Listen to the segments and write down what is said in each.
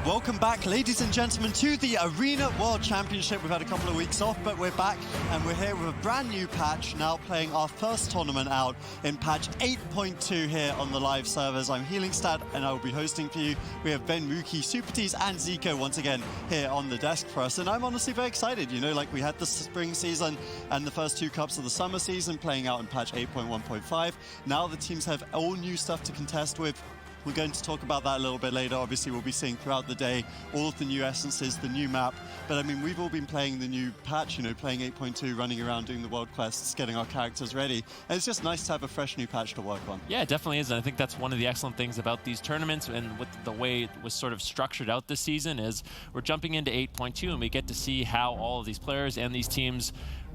Welcome back, ladies and gentlemen, to the Arena World Championship. We've had a couple of weeks off, but we're back, and we're here with a brand new patch, now playing our first tournament out in patch 8.2 here on the live servers. I'm HealingStat, and I will be hosting for you. We have Ben, Ruki, Supertees, and Zico once again here on the desk for us, and I'm honestly very excited. You know, like we had the spring season and the first two cups of the summer season playing out in patch 8.1.5. Now the teams have all new stuff to contest with. We're going to talk about that a little bit later. Obviously, we'll be seeing throughout the day all of the new essences, the new map. But I mean, we've all been playing the new patch, you know, playing 8.2, running around doing the world quests, getting our characters ready. And it's just nice to have a fresh new patch to work on. Yeah, it definitely is. And I think that's one of the excellent things about these tournaments and with the way it was sort of structured out this season is we're jumping into 8.2 and we get to see how all of these players and these teams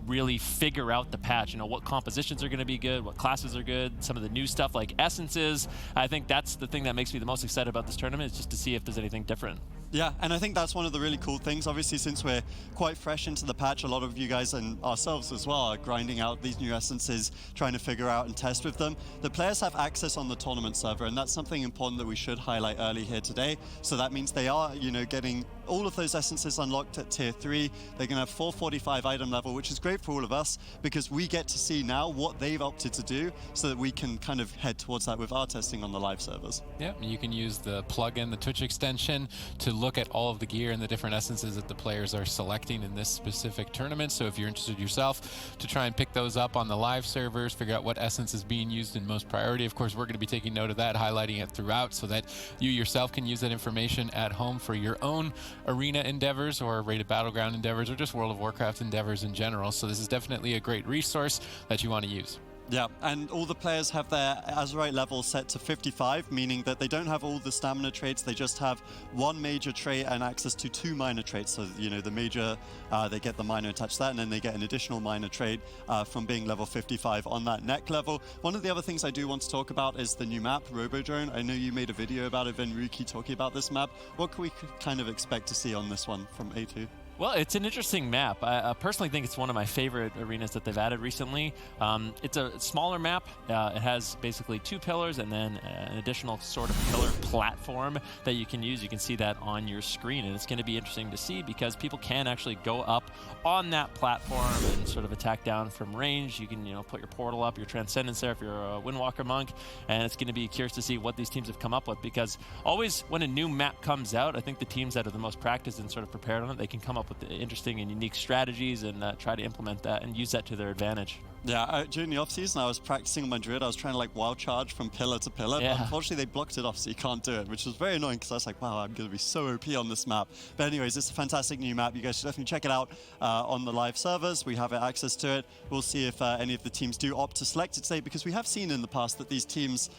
really figure out the patch, you know, what compositions are going to be good, what classes are good, some of the new stuff like essences. I think that's the thing that makes me the most excited about this tournament is just to see if there's anything different. Yeah, and I think that's one of the really cool things. Obviously, since we're quite fresh into the patch, a lot of you guys and ourselves as well are grinding out these new essences, trying to figure out and test with them. The players have access on the tournament server, and that's something important that we should highlight early here today. So that means they are, you know, getting all of those essences unlocked at tier 3. They're going to have 445 item level, which is great for all of us because we get to see now what they've opted to do so that we can kind of head towards that with our testing on the live servers. Yeah, you can use the plugin, the Twitch extension, to look at all of the gear and the different essences that the players are selecting in this specific tournament. So if you're interested yourself to try and pick those up on the live servers, figure out what essence is being used in most priority. Of course, we're going to be taking note of that, highlighting it throughout so that you yourself can use that information at home for your own arena endeavors or rated battleground endeavors or just World of Warcraft endeavors in general. So this is definitely a great resource that you want to use. Yeah, and all the players have their Azerite level set to 55, meaning that they don't have all the stamina traits, they just have one major trait and access to 2 minor traits. So, you know, the major, they get the minor attached to that, and then they get an additional minor trait from being level 55 on that neck level. One of the other things I do want to talk about is the new map, Robodrone. I know you made a video about it, Venruki, talking about this map. What can we kind of expect to see on this one from A2? Well, it's an interesting map. I personally think it's one of my favorite arenas that they've added recently. It's a smaller map. It has basically 2 pillars and then an additional sort of pillar platform that you can use. You can see that on your screen, and it's going to be interesting to see because people can actually go up on that platform and sort of attack down from range. You can, you know, put your portal up, your Transcendence there if you're a Windwalker monk, and it's going to be curious to see what these teams have come up with because always when a new map comes out, I think the teams that are the most practiced and sort of prepared on it, they can come up with interesting and unique strategies and try to implement that and use that to their advantage. Yeah, during the off-season, I was practicing on my Druid. I was trying to like wild charge from pillar to pillar, but unfortunately they blocked it off, so you can't do it, which was very annoying because I was like, wow, I'm going to be so OP on this map. But anyways, it's a fantastic new map. You guys should definitely check it out on the live servers. We have access to it. We'll see if any of the teams do opt to select it today, because we have seen in the past that these teams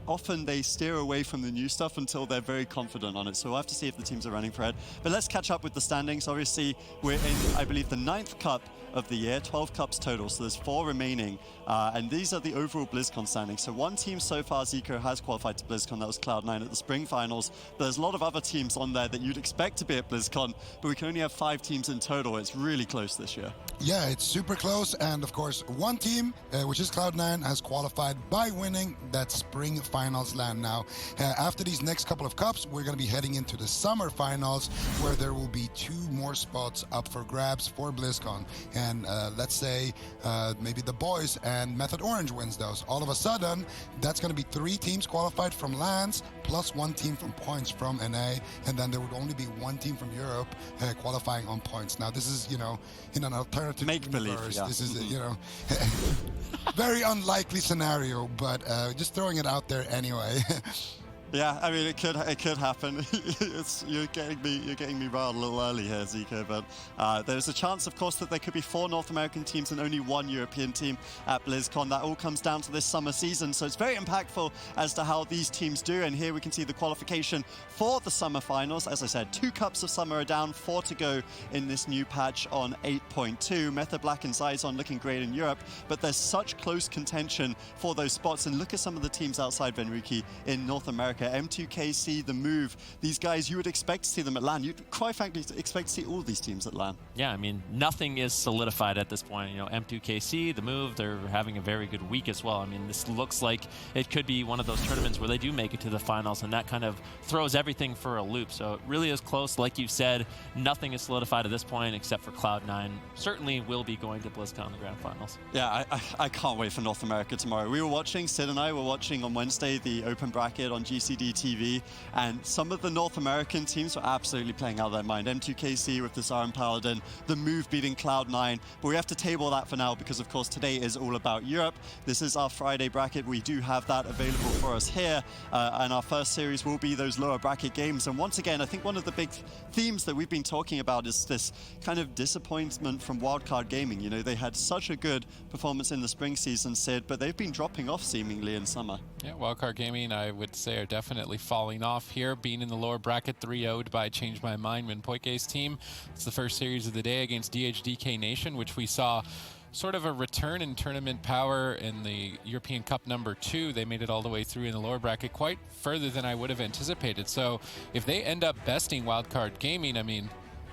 often they steer away from the new stuff until they're very confident on it. So we'll have to see if the teams are running for it. But let's catch up with the standings. Obviously, we're in, I believe, the 9th cup of the year, 12 cups total, so there's 4 remaining, and these are the overall BlizzCon standings. So one team so far, Zico, has qualified to BlizzCon, that was Cloud9 at the spring finals. But there's a lot of other teams on there that you'd expect to be at BlizzCon, but we can only have 5 teams in total. It's really close this year. Yeah, it's super close, and of course, one team, which is Cloud9, has qualified by winning that spring finals land now. After these next couple of cups, we're going to be heading into the summer finals, where there will be 2 more spots up for grabs for BlizzCon. And let's say maybe the boys and Method Orange wins those. All of a sudden, that's going to be 3 teams qualified from lands, plus 1 team from points from NA, and then there would only be 1 team from Europe qualifying on points. Now, this is, you know, in an alternative make-believe, universe. yeah. This is, you know, very unlikely scenario, but just throwing it out there anyway. Yeah, I mean, it could happen. You're getting me riled a little early here, Zico. But there's a chance, of course, that there could be 4 North American teams and only 1 European team at BlizzCon. That all comes down to this summer season, so it's very impactful as to how these teams do. And here we can see the qualification for the summer finals. As I said, 2 cups of summer are down, 4 to go in this new patch on 8.2. Method Black and Zizon looking great in Europe, but there's such close contention for those spots. And look at some of the teams outside Venruki in North America. Tracker, M2KC, The Move, these guys, you would expect to see them at LAN. You'd quite frankly expect to see all these teams at LAN. Yeah, I mean, nothing is solidified at this point. You know, M2KC, The Move, they're having a very good week as well. I mean, this looks like it could be one of those tournaments where they do make it to the finals, and that kind of throws everything for a loop. So it really is close. Like you said, nothing is solidified at this point except for Cloud9. Certainly will be going to BlizzCon in the grand finals. Yeah, I can't wait for North America tomorrow. We were watching, Sid and I were watching on Wednesday the open bracket on GCD TV, and some of the North American teams were absolutely playing out of their mind. M2KC with this Iron Paladin, The Move beating Cloud9, but we have to table that for now because of course today is all about Europe. This is our Friday bracket. We do have that available for us here, and our first series will be those lower bracket games. And once again, I think one of the big themes that we've been talking about is this kind of disappointment from Wildcard Gaming. You know, they had such a good performance in the spring season, Sid, but they've been dropping off seemingly in summer. Yeah, Wildcard Gaming, I would say, are definitely falling off here, being in the lower bracket, 3-0'd by Change My Mind when Poike's team. It's the first series of the day against DHDK Nation, which we saw sort of a return in tournament power in the European Cup #2. They made it all the way through in the lower bracket, quite further than I would have anticipated. So if they end up besting Wildcard Gaming, I mean,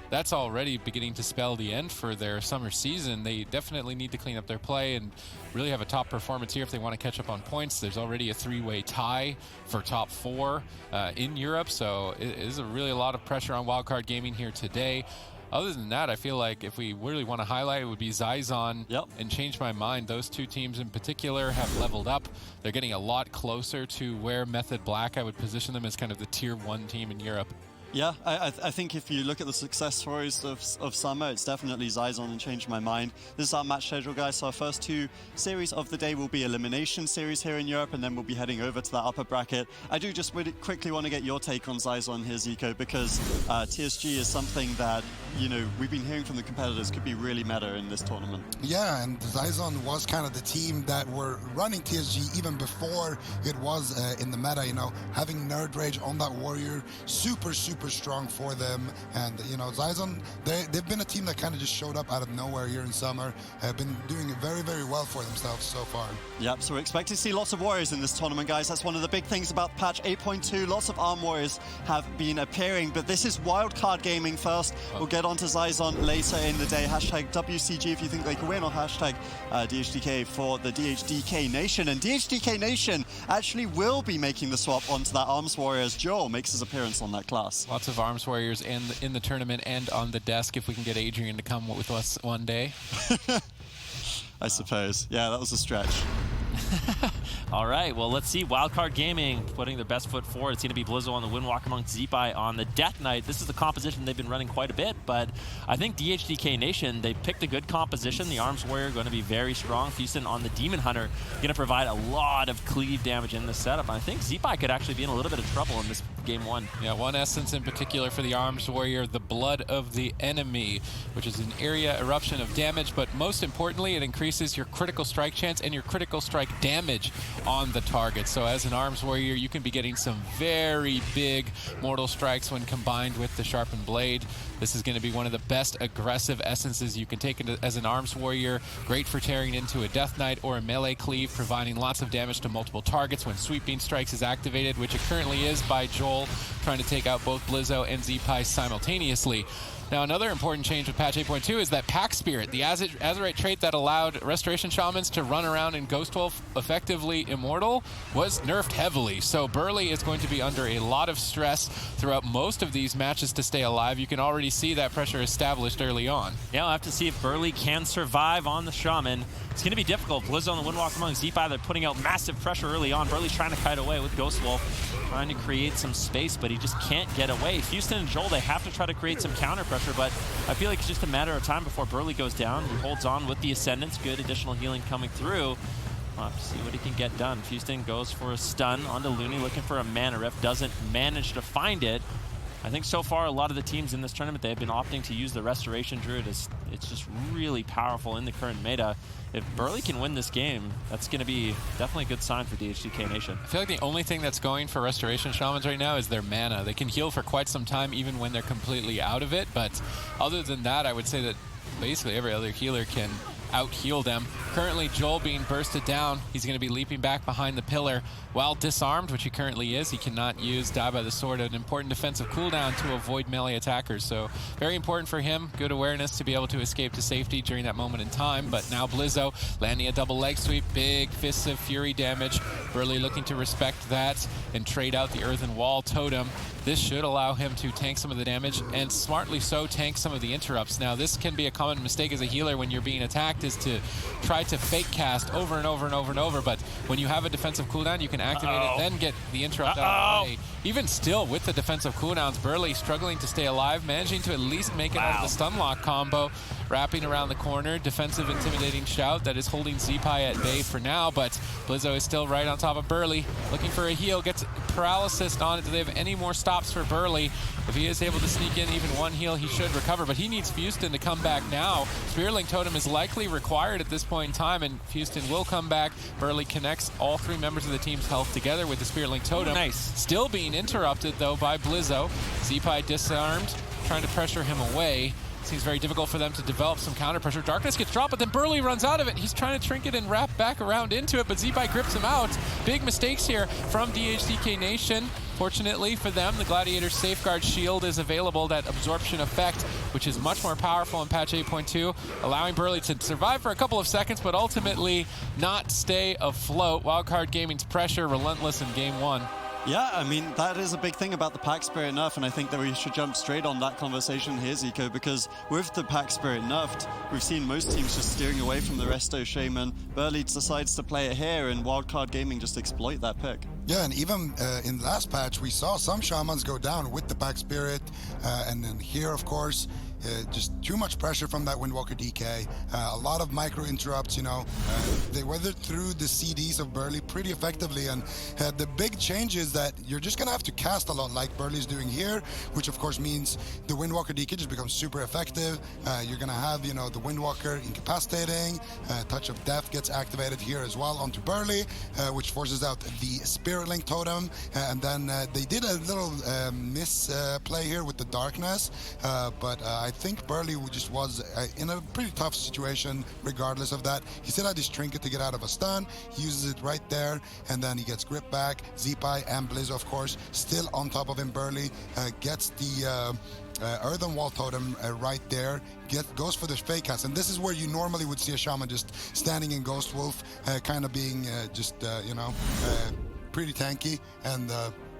that's already beginning to spell the end for their summer season. They definitely need to clean up their play and really have a top performance here if they want to catch up on points. There's already a 3-way tie for top 4 in Europe, so it is really a lot of pressure on Wildcard Gaming here today. Other than that, I feel like if we really want to highlight, it would be Xyzon and Change My Mind. Those two teams in particular have leveled up. They're getting a lot closer to where Method Black, I would position them as kind of the tier 1 team in Europe. Yeah, I think if you look at the success stories of summer, it's definitely Xyzon and Change My Mind. This is our match schedule, guys. So our first 2 series of the day will be Elimination series here in Europe, and then we'll be heading over to that upper bracket. I do just really quickly want to get your take on Xyzon here, Zico, because TSG is something that, you know, we've been hearing from the competitors could be really meta in this tournament. Yeah, and Xyzon was kind of the team that were running TSG even before it was in the meta, you know, having Nerd Rage on that warrior, super strong for them. And you know, Xyzon, they've been a team that kind of just showed up out of nowhere here in summer, have been doing very well for themselves so far. Yep, so we're expecting to see lots of warriors in this tournament, guys. That's one of the big things about patch 8.2. Lots of ARM warriors have been appearing, but this is Wildcard Gaming first. We'll get on to Xyzon later in the day. Hashtag WCG if you think they can win, or hashtag DHDK for the DHDK Nation. And DHDK Nation actually will be making the swap onto that ARMS Warriors. Joel makes his appearance on that class. Lots of ARMS Warriors in the tournament and on the desk if we can get Adrian to come with us one day. I suppose. Yeah, that was a stretch. All right, well, let's see. Wildcard Gaming putting their best foot forward. It's going to be Blizzo on the Windwalker amongst Zeepai on the Death Knight. This is the composition they've been running quite a bit, but I think DHDK Nation, they picked a good composition. The Arms Warrior going to be very strong. Houston on the Demon Hunter going to provide a lot of cleave damage in this setup. I think Zeepai could actually be in a little bit of trouble in this game 1. Yeah, one essence in particular for the Arms Warrior, the Blood of the Enemy, which is an area eruption of damage, but most importantly, it increases your critical strike chance and your critical strike damage on the target. So as an Arms Warrior, you can be getting some very big mortal strikes when combined with the Sharpened Blade. This is going to be one of the best aggressive essences you can take as an Arms Warrior. Great for tearing into a Death Knight or a melee cleave, providing lots of damage to multiple targets when Sweeping Strikes is activated, which it currently is by Joel, trying to take out both Blizzo and Zeepai simultaneously. Now, another important change with patch 8.2 is that Pack Spirit, the Azerite trait that allowed Restoration Shamans to run around in Ghost Wolf effectively immortal, was nerfed heavily. So Burley is going to be under a lot of stress throughout most of these matches to stay alive. You can already see that pressure established early on. Yeah, we'll have to see if Burley can survive on the Shaman. It's going to be difficult. Blizzo on the Windwalker amongst Zeepai, they're putting out massive pressure early on. Burley's trying to kite away with Ghost Wolf, trying to create some space, but he just can't get away. Houston and Joel, they have to try to create some counter pressure, but I feel like it's just a matter of time before Burley goes down. He holds on with the Ascendants. Good additional healing coming through. We'll have to see what he can get done. Houston goes for a stun onto Looney, looking for a mana rift. Doesn't manage to find it. I think so far a lot of the teams in this tournament, they have been opting to use the Restoration Druid. It's just really powerful in the current meta. If Burley can win this game, that's going to be definitely a good sign for DHDK Nation. I feel like the only thing that's going for Restoration Shamans right now is their mana. They can heal for quite some time even when they're completely out of it, but other than that, I would say that basically every other healer can out-heal them. Currently, Joel being bursted down. He's going to be leaping back behind the pillar. While disarmed, which he currently is, he cannot use Die by the Sword, an important defensive cooldown to avoid melee attackers. So very important for him. Good awareness to be able to escape to safety during that moment in time. But now Blizzo landing a double leg sweep, big Fists of Fury damage. Burley looking to respect that and trade out the Earthen Wall totem. This should allow him to tank some of the damage, and smartly so tank some of the interrupts. Now, this can be a common mistake as a healer when you're being attacked, is to try to fake cast over and over and over and over. But when you have a defensive cooldown, you can activate it, then get the interrupt out of the way. Even still, with the defensive cooldowns, Burley struggling to stay alive, managing to at least make it out of the stun lock combo, wrapping around the corner, defensive intimidating shout that is holding Zeepai at bay for now, but Blizzo is still right on top of Burley, looking for a heal, gets paralysis on it. Do they have any more stops for Burley? If he is able to sneak in even one heal, he should recover, but he needs Fuston to come back now. Spearlink Totem is likely required at this point in time, and Fuston will come back. Burley connects all three members of the team's health together with the Spearlink Totem. Nice. Still being interrupted, though, by Blizzo. Zeepai disarmed, trying to pressure him away. Seems very difficult for them to develop some counter pressure. Darkness gets dropped, but then Burley runs out of it. He's trying to trinket and wrap back around into it, but Zeepai grips him out. Big mistakes here from DHDK Nation. Fortunately for them, the Gladiator's Safeguard Shield is available, that absorption effect, which is much more powerful in patch 8.2, allowing Burley to survive for a couple of seconds, but ultimately not stay afloat. Wildcard Gaming's pressure relentless in game one. Yeah, I mean, that is a big thing about the Pack Spirit nerf, and I think that we should jump straight on that conversation here, Zico, because with the Pack Spirit nerfed, we've seen most teams just steering away from the Resto Shaman. Burley decides to play it here, and Wildcard Gaming just exploit that pick. Yeah, and even in the last patch, we saw some Shamans go down with the Pack Spirit, and then here, of course, just too much pressure from that Windwalker DK. A lot of micro interrupts, you know. They weathered through the CDs of Burley pretty effectively, and the big change is that you're just gonna have to cast a lot like Burley's doing here, which of course means the Windwalker DK just becomes super effective. You're gonna have, you know, the Windwalker incapacitating, Touch of Death gets activated here as well onto Burley, which forces out the Spirit Link Totem, and then they did a little misplay here with the Darkness, but I think Burley just was in a pretty tough situation regardless of that. He still had his trinket to get out of a stun. He uses it right there, and then he gets grip back. Zeepai and Blizzo, of course, still on top of him. Burley gets the Earthen Wall Totem right there, goes for the fake cast, and this is where you normally would see a Shaman just standing in Ghost Wolf, kind of being you know, pretty tanky, and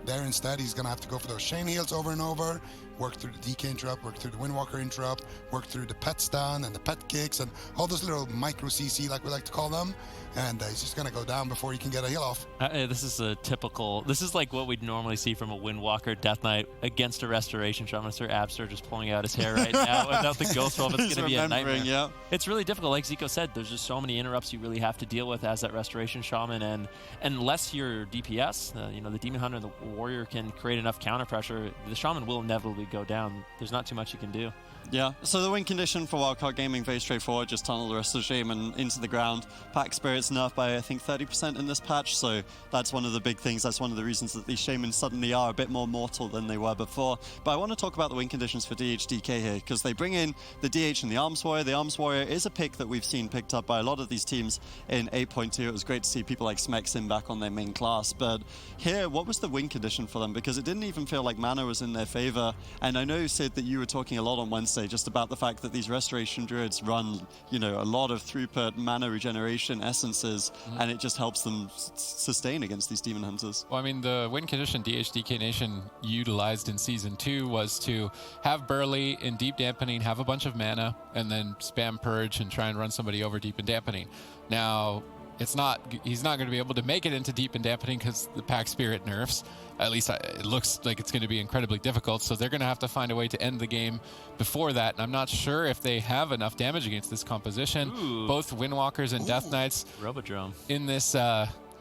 there instead he's gonna have to go for those chain heals over and over, work through the DK interrupt, work through the Windwalker interrupt, work through the pet stun and the pet kicks and all those little micro CC, like we like to call them, and he's just gonna go down before he can get a heal off. This is like what we'd normally see from a Windwalker Death Knight against a Restoration Shaman. Sir Abster just pulling out his hair right now. Without the Ghost Wolf, it's going to be a nightmare. Yeah. It's really difficult. Like Zico said, there's just so many interrupts you really have to deal with as that Restoration Shaman, and unless you're DPS, you know, the Demon Hunter and the Warrior can create enough counter pressure, the Shaman will inevitably go down. There's not too much you can do. Yeah, so the win condition for Wildcard Gaming, very straightforward, just tunnel the rest of the Shaman into the ground. Pack Spirit's nerfed by, I think, 30% in this patch, so that's one of the big things. That's one of the reasons that these Shamans suddenly are a bit more mortal than they were before. But I want to talk about the win conditions for DHDK here, because they bring in the DH and the Arms Warrior. The Arms Warrior is a pick that we've seen picked up by a lot of these teams in 8.2. It was great to see people like Smexin back on their main class, but here, what was the win condition for them? Because it didn't even feel like mana was in their favor, and I know, Sid, that you were talking a lot on Wednesday just about the fact that these Restoration Druids run, you know, a lot of throughput, mana regeneration, essences, and it just helps them sustain against these Demon Hunters. Well, I mean, the win condition DHDK Nation utilized in Season 2 was to have Burley in Deep Dampening, have a bunch of mana, and then spam Purge and try and run somebody over Deep and Dampening. Now, he's not going to be able to make it into Deep and Dampening because the Pack Spirit nerfs. At least it looks like it's going to be incredibly difficult, so they're going to have to find a way to end the game before that, and I'm not sure if they have enough damage against this composition. Ooh. Both Windwalkers and Death Knights Robodrome in this.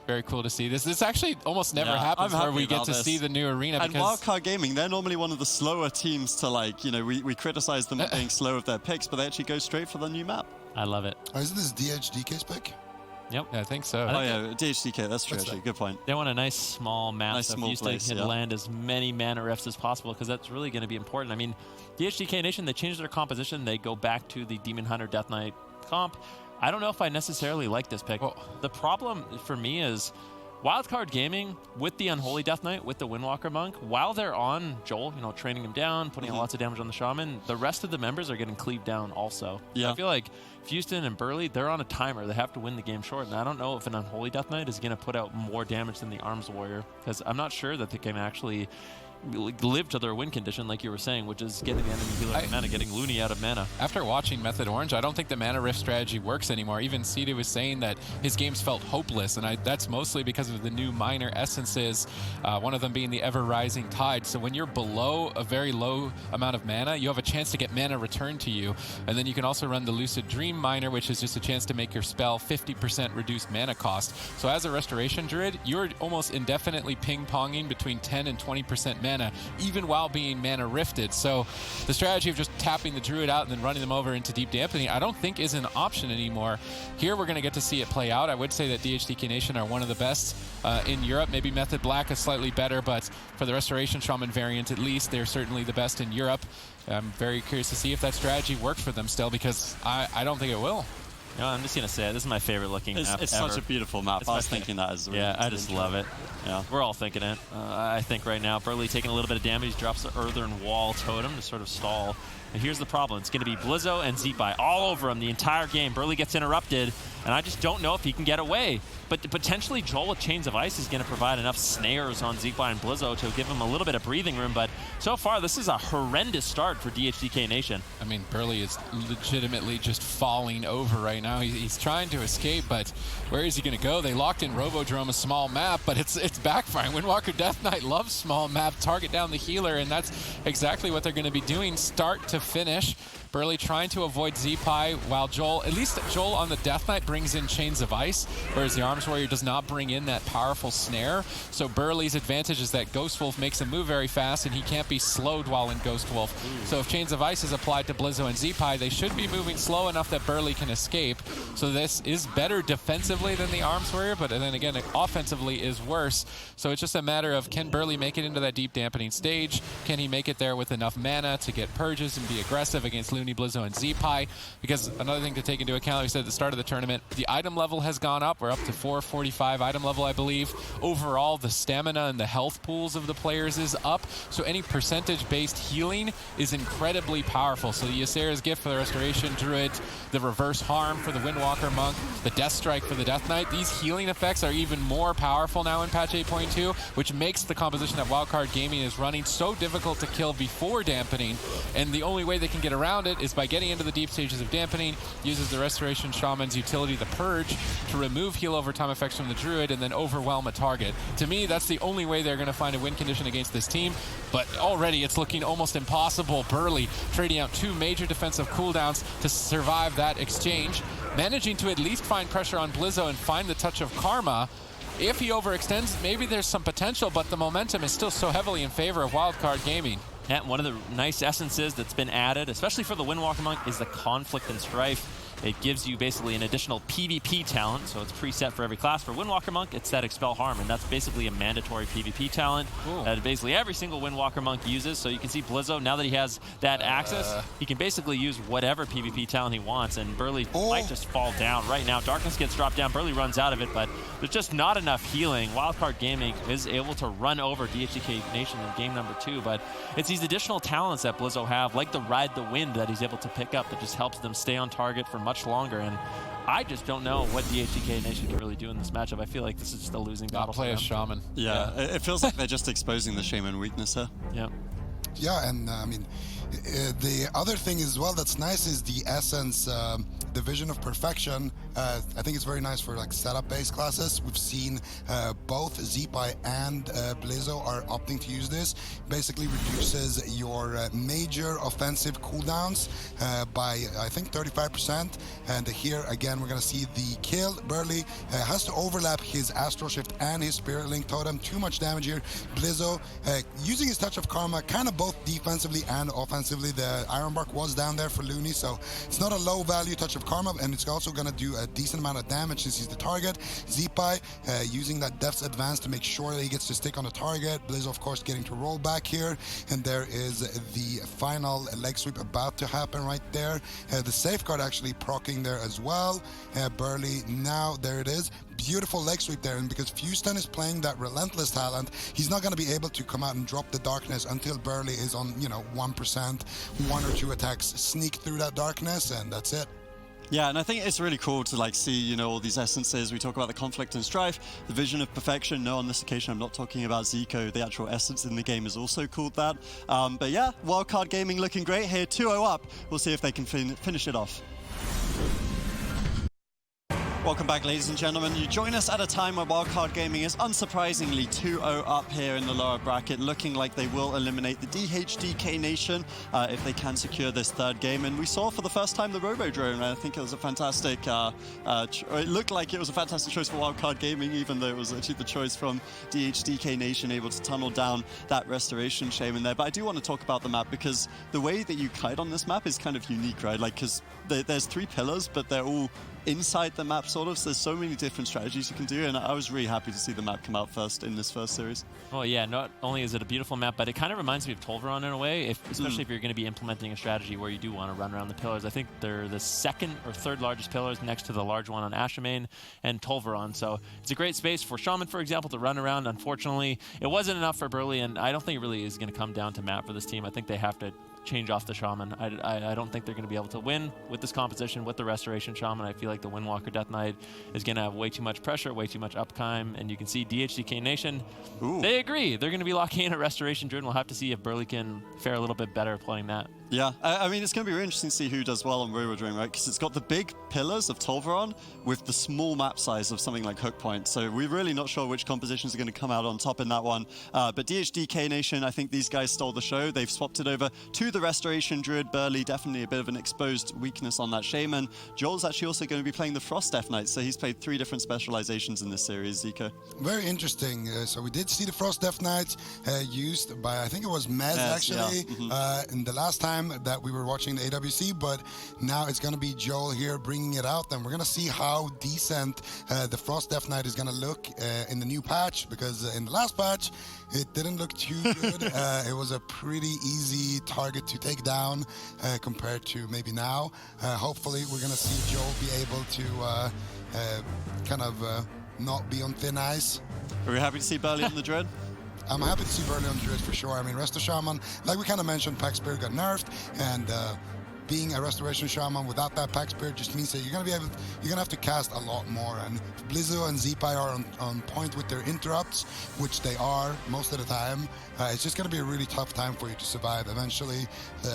Very cool to see this. This actually almost never happens where we get to see the new arena. And Wildcard Gaming, they're normally one of the slower teams to, like, you know, we criticize them for being slow with their picks, but they actually go straight for the new map. I love it. Oh, isn't this DHDK's pick? Yep. Yeah, I think so. Oh yeah, DHDK, that's true, actually. Good point. They want a nice small map Nice so small Houston place, can yeah. land as many mana refs as possible, because that's really going to be important. I mean, DHDK Nation, they changed their composition. They go back to the Demon Hunter Death Knight comp. I don't know if I necessarily like this pick. The problem for me is Wildcard Gaming with the Unholy Death Knight, with the Windwalker Monk, while they're on Joel, you know, training him down, putting lots of damage on the Shaman, the rest of the members are getting cleaved down also. Yeah. I feel like Houston and Burley, they're on a timer. They have to win the game short, and I don't know if an Unholy Death Knight is going to put out more damage than the Arms Warrior, because I'm not sure that they can actually live to their win condition, like you were saying, which is getting the enemy healer mana, getting Looney out of mana. After watching Method Orange, I don't think the mana rift strategy works anymore. Even Cedar was saying that his games felt hopeless, and that's mostly because of the new minor essences, one of them being the Ever Rising Tide. So when you're below a very low amount of mana, you have a chance to get mana returned to you, and then you can also run the Lucid Dream minor, which is just a chance to make your spell 50% reduced mana cost. So as a Restoration Druid, you're almost indefinitely ping-ponging between 10 and 20% mana, even while being mana rifted. So the strategy of just tapping the Druid out and then running them over into Deep Dampening, I don't think is an option anymore. Here we're going to get to see it play out. I would say that DHDK Nation are one of the best in Europe. Maybe Method Black is slightly better, but for the Restoration Shaman variant at least, they're certainly the best in Europe. I'm very curious to see if that strategy works for them still, because I don't think it will. No, I'm just going to say it. This is my favorite looking map It's ever. such a beautiful map. I was thinking that as well. Yeah, I just love it. Yeah. We're all thinking it. I think right now, Burley taking a little bit of damage. He drops the Earthen Wall Totem to sort of stall. And here's the problem. It's going to be Blizzo and Zeepai all over him the entire game. Burley gets interrupted, and I just don't know if he can get away. But potentially Joel with Chains of Ice is going to provide enough snares on Zeepai and Blizzo to give him a little bit of breathing room. But so far, this is a horrendous start for DHDK Nation. I mean, Burley is legitimately just falling over right now. He's trying to escape, but where is he going to go? They locked in Robodrome, a small map, but it's backfiring. Windwalker Death Knight loves small map, target down the healer, and that's exactly what they're going to be doing start to finish. Burley trying to avoid Zeepai, while Joel, at least Joel on the Death Knight brings in Chains of Ice, whereas the Arms Warrior does not bring in that powerful snare. So Burley's advantage is that Ghost Wolf makes him move very fast, and he can't be slowed while in Ghost Wolf. So if Chains of Ice is applied to Blizzo and Zeepai, they should be moving slow enough that Burley can escape. So this is better defensively than the Arms Warrior, but then again, offensively is worse. So it's just a matter of, can Burley make it into that Deep Dampening stage? Can he make it there with enough mana to get purges and be aggressive against Looney, Blizzo, and Zeepai? Because another thing to take into account, like we said at the start of the tournament, the item level has gone up. We're up to 445 item level, I believe. Overall, the stamina and the health pools of the players is up. So any percentage-based healing is incredibly powerful. So the Ysera's Gift for the Restoration Druid, the Reverse Harm for the Windwalker Monk, the Death Strike for the Death Knight. These healing effects are even more powerful now in patch 8.2, which makes the composition that Wildcard Gaming is running so difficult to kill before dampening. And the only way they can get around it is by getting into the deep stages of dampening, uses the Restoration Shaman's utility, the Purge, to remove heal over time effects from the Druid and then overwhelm a target. To me, that's the only way they're going to find a win condition against this team, but already it's looking almost impossible. Burley trading out 2 major defensive cooldowns to survive that exchange, managing to at least find pressure on Blizzo and find the touch of Karma. If he overextends, maybe there's some potential, but the momentum is still so heavily in favor of Wildcard Gaming. Yeah, one of the nice essences that's been added, especially for the Windwalker Monk, is the Conflict and Strife. It gives you basically an additional PvP talent, so it's preset for every class. For Windwalker Monk, it's that Expel Harm, and that's basically a mandatory PvP talent that basically every single Windwalker Monk uses. So you can see Blizzo, now that he has that access, he can basically use whatever PvP talent he wants, and Burley might just fall down right now. Darkness gets dropped down, Burley runs out of it, but there's just not enough healing. Wildcard Gaming is able to run over DHDK Nation in game number 2, but it's these additional talents that Blizzo have, like the Ride the Wind that he's able to pick up, that just helps them stay on target for much longer. And I just don't know what DHDK Nation can really do in this matchup. I feel like this is just a losing battle. Play a Shaman. Yeah, it feels like they're just exposing the Shaman weakness here. Yeah. Yeah, and I mean, the other thing as well that's nice is the Essence Division of Perfection. I think it's very nice for like setup-based classes. We've seen both Zeepai and Blizzo are opting to use this. Basically reduces your major offensive cooldowns by, I think, 35%. And here, again, we're going to see the kill. Burley has to overlap his Astral Shift and his Spirit Link Totem. Too much damage here. Blizzo using his Touch of Karma, kind of both defensively and offensively. The Iron Bark was down there for Looney, so it's not a low-value Touch of Karma, and it's also going to do a decent amount of damage since he's the target. Zeepai using that Death's Advance to make sure that he gets to stick on the target. Blizzo, of course, getting to roll back here. And there is the final leg sweep about to happen right there. The Safeguard actually proccing there as well. Burley, now there it is. Beautiful leg sweep there, and because Houston is playing that Relentless talent, he's not going to be able to come out and drop the darkness until Burley is on, 1%, 1 or 2 attacks, sneak through that darkness, and that's it. Yeah, and I think it's really cool to see, all these essences. We talk about the conflict and strife, the vision of perfection. No, on this occasion, I'm not talking about Zico. The actual essence in the game is also called that. But yeah, Wildcard Gaming looking great here, 2-0 up. We'll see if they can finish it off. Welcome back, ladies and gentlemen. You join us at a time where Wildcard Gaming is unsurprisingly 2-0 up here in the lower bracket, looking like they will eliminate the DHDK Nation if they can secure this third game. And we saw for the first time the Robo-Drone, and I think it was a fantastic, it looked like it was a fantastic choice for Wildcard Gaming, even though it was actually the choice from DHDK Nation, able to tunnel down that Restoration Shaman there. But I do want to talk about the map, because the way that you kite on this map is kind of unique, right? Because there's 3 pillars, but they're all inside the map, sort of. So there's so many different strategies you can do, and I was really happy to see the map come out first in this first series. Oh yeah, not only is it a beautiful map, but it kind of reminds me of Tolvaron in a way, especially if you're going to be implementing a strategy where you do want to run around the pillars. I think they're the 2nd or 3rd largest pillars next to the large one on Ashamane and Tolvaron. So it's a great space for Shaman, for example, to run around. Unfortunately, it wasn't enough for Burley, and I don't think it really is going to come down to map for this team. I think they have to change off the Shaman. I don't think they're going to be able to win with this composition, with the Restoration Shaman. I feel like the Windwalker Death Knight is going to have way too much pressure, way too much uptime, and you can see DHDK Nation, they agree. They're going to be locking in a Restoration Druid. We'll have to see if Burley can fare a little bit better playing that. Yeah, I mean, it's going to be really interesting to see who does well on Robo-Drone, right? Because it's got the big pillars of Tolvaron with the small map size of something like Hook Point. So we're really not sure which compositions are going to come out on top in that one. But DHDK Nation, I think these guys stole the show. They've swapped it over to the Restoration Druid. Burley, definitely a bit of an exposed weakness on that Shaman. Joel's actually also going to be playing the Frost Death Knight, so he's played 3 different specializations in this series, Zico. Very interesting. So we did see the Frost Death Knight used by, I think it was Mez, actually, in the last time that we were watching the AWC, but now it's going to be Joel here bringing it out, and we're going to see how decent the Frost Death Knight is going to look in the new patch, because in the last patch it didn't look too good. It was a pretty easy target to take down compared to maybe now. Hopefully we're going to see Joel be able to kind of not be on thin ice. Are we happy to see Burley on the Dread? I'm happy to see Burley on Druid for sure. I mean, Resto Shaman, like we kind of mentioned, Pack Spirit got nerfed, and being a Restoration Shaman without that Pack Spirit just means that you're gonna have to cast a lot more. And if Blizzo and Zeepai are on point with their interrupts, which they are most of the time, it's just gonna be a really tough time for you to survive. Eventually,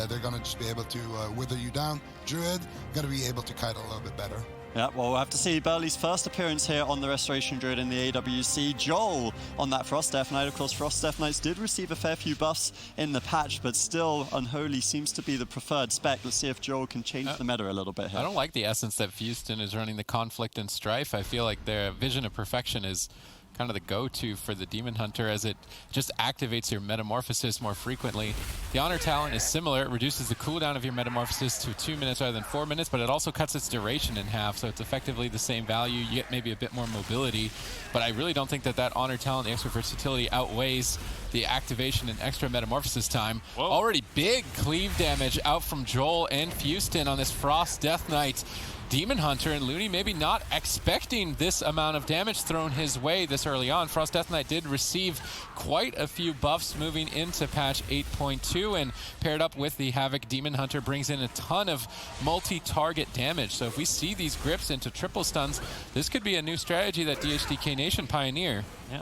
they're gonna just be able to wither you down. Druid gonna be able to kite a little bit better. Yeah, well, we'll have to see Burley's first appearance here on the Restoration Druid in the AWC. Joel on that Frost Death Knight. Of course, Frost Death Knights did receive a fair few buffs in the patch, but still Unholy seems to be the preferred spec. Let's see if Joel can change the meta a little bit here. I don't like the essence that Houston is running the Conflict and Strife. I feel like their Vision of Perfection is kind of the go-to for the Demon Hunter, as it just activates your Metamorphosis more frequently. The Honor Talent is similar. It reduces the cooldown of your Metamorphosis to 2 minutes rather than 4 minutes, but it also cuts its duration in half, so it's effectively the same value. You get maybe a bit more mobility, but I really don't think that that Honor Talent, the extra versatility, outweighs the activation and extra Metamorphosis time. Whoa. Already big cleave damage out from Joel and Houston on this Frost Death Knight. Demon Hunter and Looney maybe not expecting this amount of damage thrown his way this early on. Frost Death Knight did receive quite a few buffs moving into patch 8.2, and paired up with the Havoc, Demon Hunter brings in a ton of multi-target damage. So if we see these grips into triple stuns, this could be a new strategy that DHDK Nation pioneer. Yeah,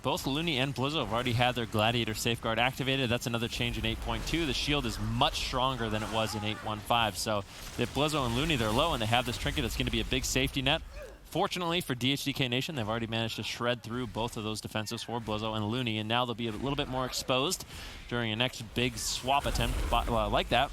both Looney and Blizzo have already had their Gladiator Safeguard activated. That's another change in 8.2. The shield is much stronger than it was in 8.15. So if Blizzo and Looney, they're low and they have this trinket, it's going to be a big safety net. Fortunately for DHDK Nation, they've already managed to shred through both of those defensives for Blizzo and Looney, and now they'll be a little bit more exposed during a next big swap attempt like that.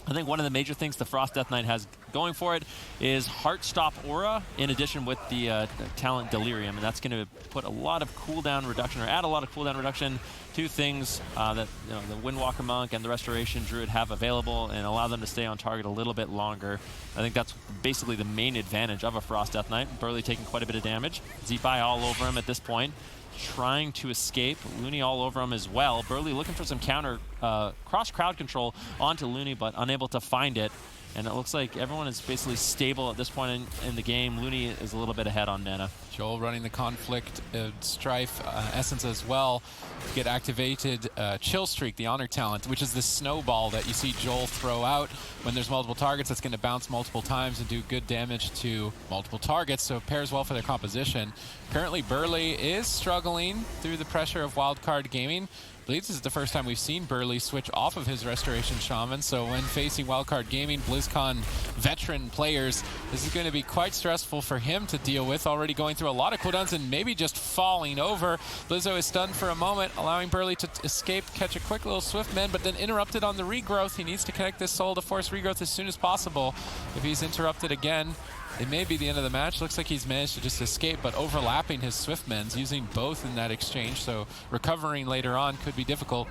I think one of the major things the Frost Death Knight has going for it is Heartstop Aura in addition with the talent Delirium, and that's going to put a lot of cooldown reduction, or add a lot of cooldown reduction to things that the Windwalker Monk and the Restoration Druid have available, and allow them to stay on target a little bit longer. I think that's basically the main advantage of a Frost Death Knight. Burley taking quite a bit of damage. Zeepai all over him at this point, trying to escape. Looney all over him as well. Burley looking for some counter cross crowd control onto Looney, but unable to find it. And it looks like everyone is basically stable at this point in the game. Looney is a little bit ahead on mana. Joel running the Conflict Strife Essence as well. Get activated Chill Streak, the Honor talent, which is the snowball that you see Joel throw out when there's multiple targets. That's going to bounce multiple times and do good damage to multiple targets, so it pairs well for their composition. Currently, Burley is struggling through the pressure of Wildcard Gaming. I believe this is the first time we've seen Burley switch off of his Restoration Shaman, so when facing Wildcard Gaming, BlizzCon veteran players, this is going to be quite stressful for him to deal with, already going through a lot of cooldowns and maybe just falling over. Blizzo is stunned for a moment, allowing Burley to escape, catch a quick little Swift Mend, but then interrupted on the regrowth. He needs to connect this soul to force regrowth as soon as possible. If he's interrupted again, it may be the end of the match. Looks like he's managed to just escape, but overlapping his Swift Mends, using both in that exchange, so recovering later on could be difficult.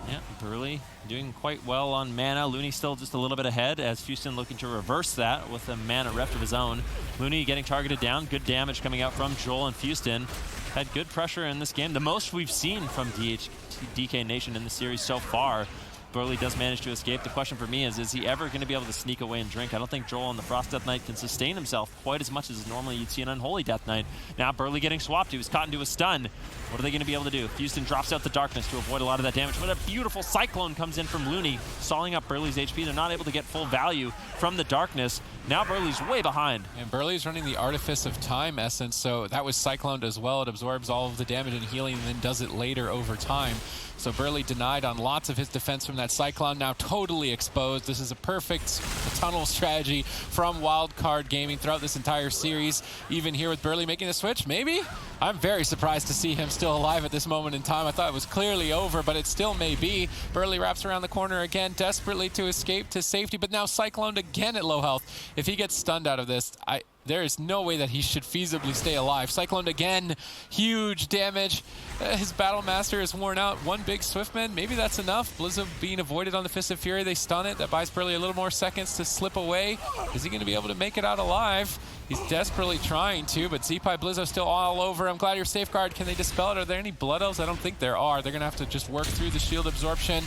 Yeah, Burley doing quite well on mana. Looney still just a little bit ahead, as Houston looking to reverse that with a mana reft of his own. Looney getting targeted down. Good damage coming out from Joel and Houston. Had good pressure in this game. The most we've seen from DHDK Nation in the series so far. Burley does manage to escape. The question for me is he ever going to be able to sneak away and drink? I don't think Joel on the Frost Death Knight can sustain himself quite as much as normally you'd see an Unholy Death Knight. Now Burley getting swapped. He was caught into a stun. What are they going to be able to do? Houston drops out the Darkness to avoid a lot of that damage, but a beautiful Cyclone comes in from Looney, stalling up Burley's HP. They're not able to get full value from the Darkness. Now Burley's way behind. And Burley's running the Artifice of Time Essence, so that was cycloned as well. It absorbs all of the damage and healing and then does it later over time. So Burley denied on lots of his defense from that Cyclone, now totally exposed. This is a perfect tunnel strategy from Wildcard Gaming throughout this entire series. Even here with Burley making the switch, maybe? I'm very surprised to see him still alive at this moment in time. I thought it was clearly over, but it still may be. Burley wraps around the corner again, desperately to escape to safety, but now Cycloned again at low health. If he gets stunned out of this, there is no way that he should feasibly stay alive. Cycloned again, huge damage. His Battle Master is worn out. One big Swiftman, maybe that's enough. Blizzo being avoided on the Fist of Fury. They stun it. That buys Burley a little more seconds to slip away. Is he going to be able to make it out alive? He's desperately trying to, but Zeepai Blizzo still all over him. Gladiator Safeguard, can they dispel it? Are there any Blood Elves? I don't think there are. They're going to have to just work through the shield absorption,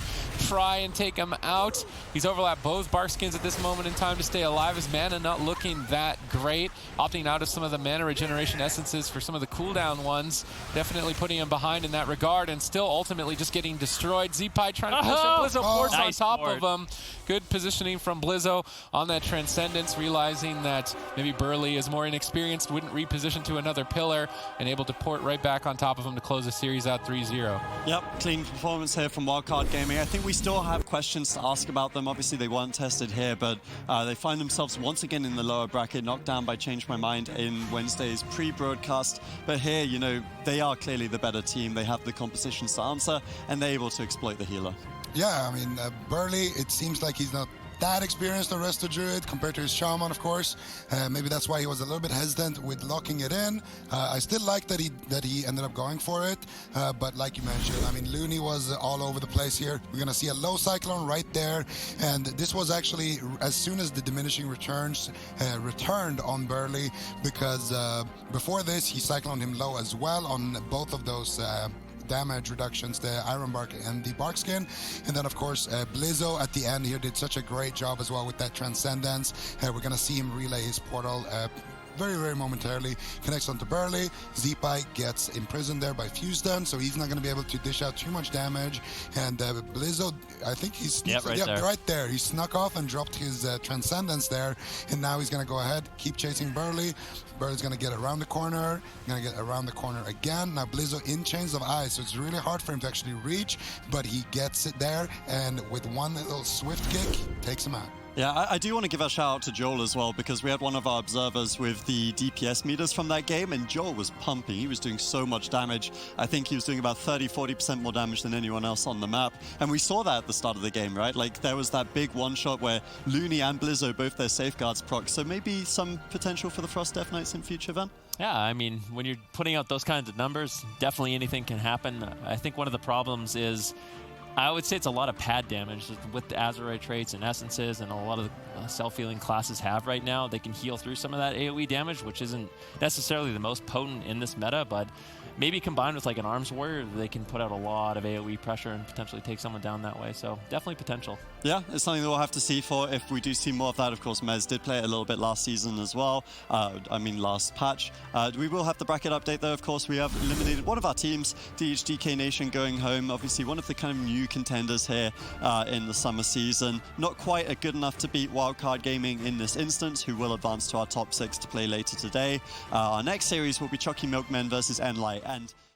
try and take him out. He's overlapped both Barkskins at this moment in time to stay alive. His mana not looking that great. Opting out of some of the mana regeneration essences for some of the cooldown ones. Definitely putting him behind in that regard, and still ultimately just getting destroyed. Zeepai trying to push him. Blizzo force nice on top board. of him. Good positioning from Blizzo on that Transcendence, realizing that maybe Burley is more inexperienced, wouldn't reposition to another pillar, and able to port right back on top of him to close the series out 3-0. Yep, clean performance here from Wildcard Gaming. I think we still have questions to ask about them. Obviously, they weren't tested here, but they find themselves once again in the lower bracket, knocked down by Change My Mind in Wednesday's pre-broadcast. But here, you know, they are clearly the better team. They have the compositions to answer, and they're able to exploit the healer. Yeah, I mean, Burley, it seems like he's not that experienced the Resto Druid compared to his Shaman, of course. Maybe that's why he was a little bit hesitant with locking it in. I still like that he ended up going for it, but like you mentioned, I mean, Looney was all over the place here. We're gonna see a low Cyclone right there, and this was actually as soon as the diminishing returns returned on Burley, because before this he Cycloned him low as well on both of those damage reductions, the Iron Bark and the Barkskin. And then of course Blizzo at the end here did such a great job as well with that Transcendence. We're gonna see him relay his portal very momentarily, connects onto Burley. Zeepai gets imprisoned there by Houston, so he's not going to be able to dish out too much damage. And Blizzo, I think he's right there. He snuck off and dropped his Transcendence there, and now he's going to go ahead, keep chasing Burley. Burley's going to get around the corner, going to get around the corner again. Now Blizzo in Chains of Ice, so it's really hard for him to actually reach, but he gets it there, and with one little swift kick, takes him out. Yeah, I do want to give a shout out to Joel as well, because we had one of our observers with the DPS meters from that game, and Joel was pumping. He was doing so much damage. I think he was doing about 30-40% more damage than anyone else on the map. And we saw that at the start of the game, right? Like, there was that big one-shot where Looney and Blizzo, both their safeguards proc. So maybe some potential for the Frost Death Knights in future, Van? Yeah, I mean, when you're putting out those kinds of numbers, definitely anything can happen. I think one of the problems is, I would say it's a lot of pad damage with the Azerite traits and essences, and a lot of the self-healing classes have right now. They can heal through some of that AoE damage, which isn't necessarily the most potent in this meta, but maybe combined with like an Arms Warrior, they can put out a lot of AoE pressure and potentially take someone down that way. So definitely potential. Yeah, it's something that we'll have to see for if we do see more of that. Of course, Mez did play it a little bit last season as well. I mean, last patch. We will have the bracket update though. Of course, we have eliminated one of our teams, DHDK Nation, going home. Obviously, one of the kind of new contenders here in the summer season. Not quite good enough to beat Wildcard Gaming in this instance, who will advance to our top 6 to play later today. Our next series will be Chucky Milkmen versus Enlight. And